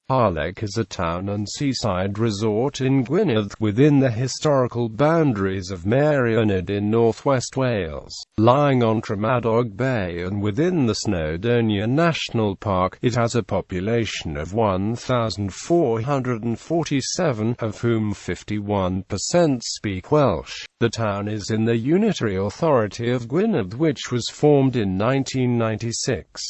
Harlech is a town and seaside resort in Gwynedd, within the historical boundaries of Meirionydd in northwest Wales, lying on Tremadog Bay and within the Snowdonia National Park. It has a population of 1,447, of whom 51% speak Welsh. The town is in the unitary authority of Gwynedd, which was formed in 1996.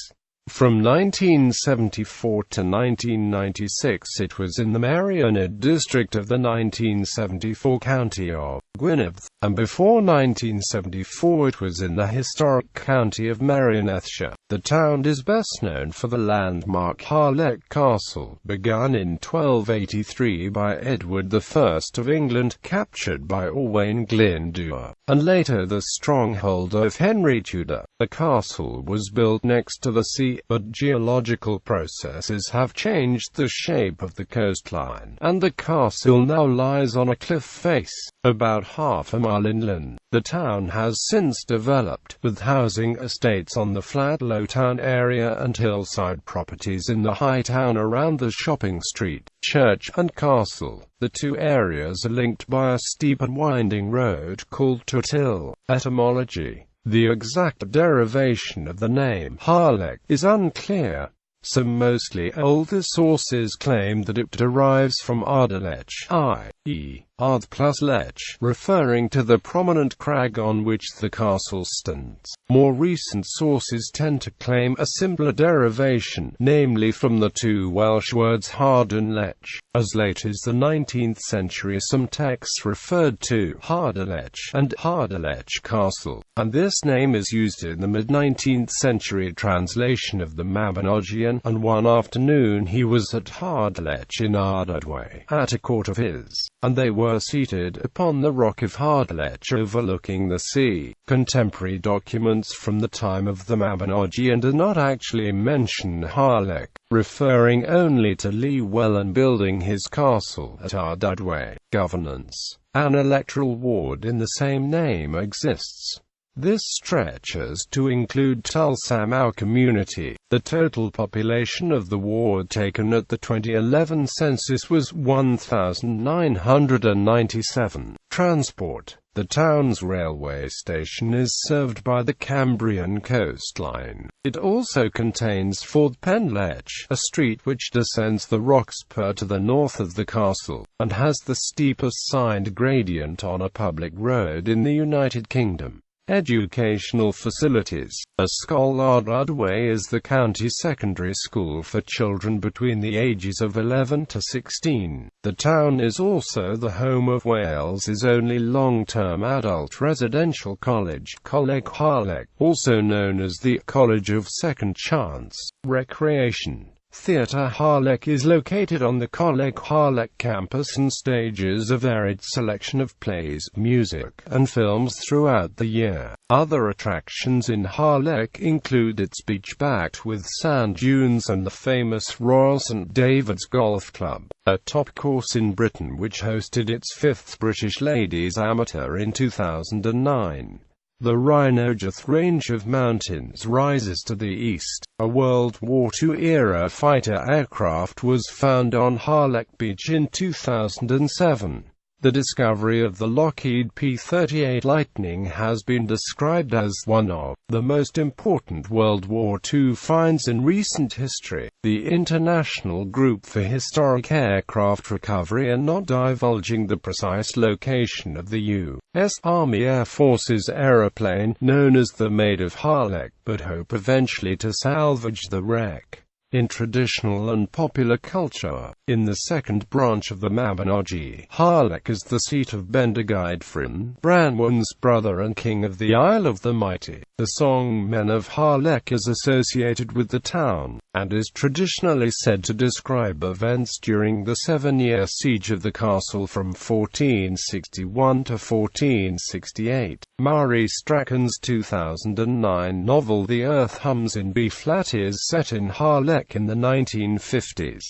From 1974 to 1996 it was in the Meirionydd District of the 1974 County of Gwynedd, and before 1974 it was in the historic County of Merionethshire. The town is best known for the landmark Harlech Castle, begun in 1283 by Edward I of England, captured by Owain Glyndŵr, and later the stronghold of Henry Tudor. The castle was built next to the sea, but geological processes have changed the shape of the coastline, and the castle now lies on a cliff face, about half a mile inland. The town has since developed, with housing estates on the flat low-town area and hillside properties in the high town around the shopping street, church, and castle. The two areas are linked by a steep and winding road called Twrtil. Etymology. The exact derivation of the name Harlech is unclear. Some mostly older sources claim that it derives from Ardalech, i.e., Ard plus Lech, referring to the prominent crag on which the castle stands. More recent sources tend to claim a simpler derivation, namely from the two Welsh words hard and lech. As late as the 19th century some texts referred to Hardalech and Hardalech Castle, and this name is used in the mid-19th century translation of the Mabinogion. And one afternoon he was at Hardlech in Ardadwy, at a court of his, and they were seated upon the rock of Hardlech overlooking the sea. Contemporary documents from the time of the Mabinogion do not actually mention Harlech, referring only to Llywelyn building his castle at Ardadwy. Governance. An electoral ward in the same name exists. This stretches to include Tulsamau community. The total population of the ward taken at the 2011 census was 1,997. Transport. The town's railway station is served by the Cambrian coastline. It also contains Ford Penlech, a street which descends the Roxburgh to the north of the castle, and has the steepest signed gradient on a public road in the United Kingdom. Educational facilities. Ysgol Ardadwy is the county secondary school for children between the ages of 11 to 16. The town is also the home of Wales's only long-term adult residential college, Coleg Harlech, also known as the College of Second Chance. Recreation. Theatre Harlech is located on the Coleg Harlech campus and stages a varied selection of plays, music, and films throughout the year. Other attractions in Harlech include its beach backed with sand dunes and the famous Royal St David's Golf Club, a top course in Britain which hosted its 5th British Ladies Amateur in 2009. The Meirionnydd range of mountains rises to the east. A World War II-era fighter aircraft was found on Harlech Beach in 2007. The discovery of the Lockheed P-38 Lightning has been described as one of the most important World War II finds in recent history. The International Group for Historic Aircraft Recovery are not divulging the precise location of the U.S. Army Air Force's aeroplane, known as the Maid of Harlech, but hope eventually to salvage the wreck. In traditional and popular culture, in the second branch of the Mabinogi, Harlech is the seat of Bendigeidfran, Branwen's brother and king of the Isle of the Mighty. The song Men of Harlech is associated with the town, and is traditionally said to describe events during the 7-year siege of the castle from 1461 to 1468. Maury Strachan's 2009 novel The Earth Hums in B-flat is set in Harlech in the 1950s.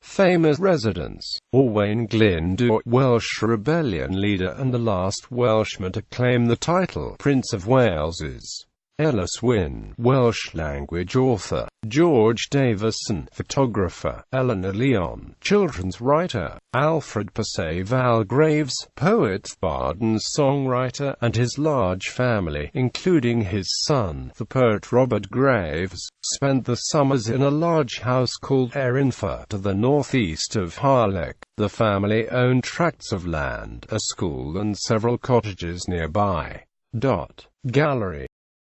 Famous residents. Owain Glyndŵr, Welsh rebellion leader and the last Welshman to claim the title Prince of Wales is Ellis Wynn, Welsh language author. George Davison, photographer; Eleanor Leon, children's writer; Alfred Perceval Graves, poet, bard and songwriter; and his large family, including his son, the poet Robert Graves, spent the summers in a large house called Merionethshire to the northeast of Harlech. The family owned tracts of land, a school and several cottages nearby. Gallery